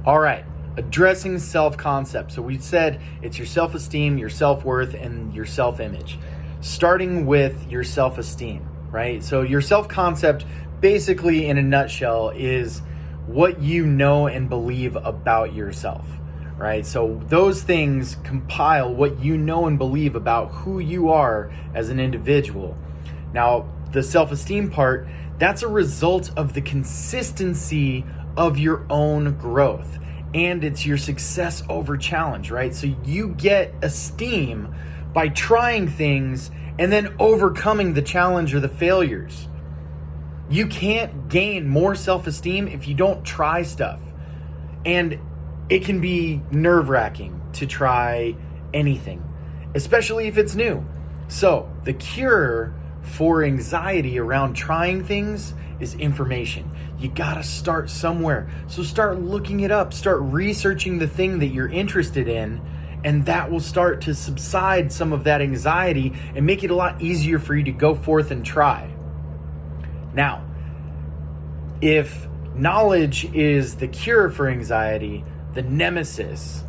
All right, addressing self-concept. So we said it's your self-esteem, your self-worth, and your self-image. Starting with your self-esteem, right? So your self-concept, basically in a nutshell, is what you know and believe about yourself, right? So those things compile what you know and believe about who you are as an individual. Now, the self-esteem part, that's a result of the consistency of your own growth, and it's your success over challenge, right? So you get esteem by trying things and then overcoming the challenge or the failures. You can't gain more self-esteem if you don't try stuff. And it can be nerve-wracking to try anything, especially if it's new. So the cure for anxiety around trying things is information. You gotta start somewhere. So start looking it up, start researching the thing that you're interested in, and that will start to subside some of that anxiety and make it a lot easier for you to go forth and try. Now, if knowledge is the cure for anxiety, the nemesis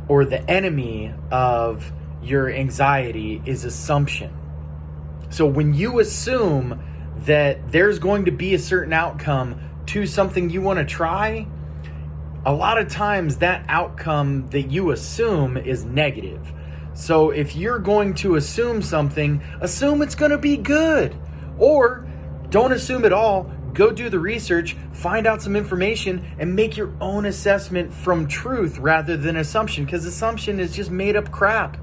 or the enemy of your anxiety is assumption. So when you assume that there's going to be a certain outcome to something you want to try, a lot of times that outcome that you assume is negative. So if you're going to assume something, assume it's going to be good. Or don't assume at all. Go do the research, find out some information, and make your own assessment from truth rather than assumption, because assumption is just made up crap.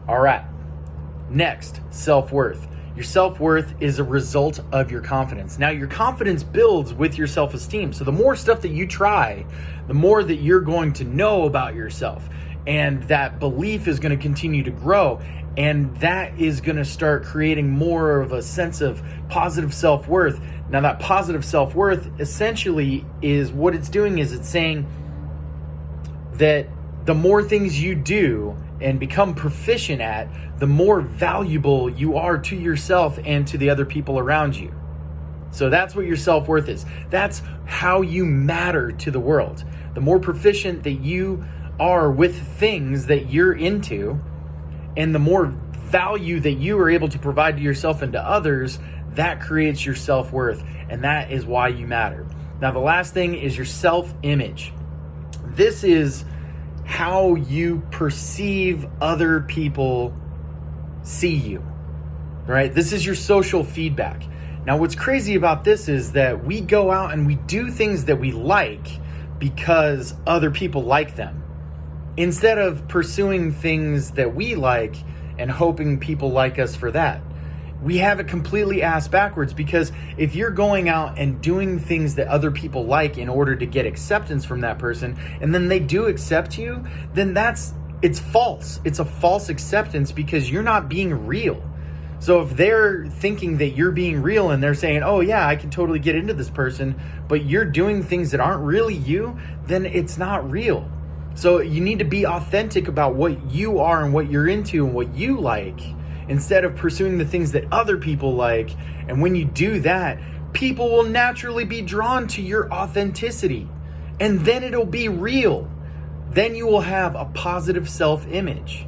All right. Next, self-worth. Your self-worth is a result of your confidence. Now, your confidence builds with your self-esteem. So the more stuff that you try, the more that you're going to know about yourself. And that belief is going to continue to grow. And that is going to start creating more of a sense of positive self-worth. Now, that positive self-worth essentially is what it's doing is it's saying that the more things you do and become proficient at, the more valuable you are to yourself and to the other people around you. So that's what your self-worth is. That's how you matter to the world. The more proficient that you are with things that you're into, and the more value that you are able to provide to yourself and to others, that creates your self-worth, and that is why you matter. Now, the last thing is your self-image. This is how you perceive other people see you, right? This is your social feedback. Now, what's crazy about this is that we go out and we do things that we like because other people like them, instead of pursuing things that we like and hoping people like us for that. We have it completely ass backwards, because if you're going out and doing things that other people like in order to get acceptance from that person, and then they do accept you, then it's false. It's a false acceptance because you're not being real. So if they're thinking that you're being real and they're saying, oh yeah, I can totally get into this person, but you're doing things that aren't really you, then it's not real. So you need to be authentic about what you are and what you're into and what you like, instead of pursuing the things that other people like. And when you do that, people will naturally be drawn to your authenticity, and then it'll be real. Then you will have a positive self-image.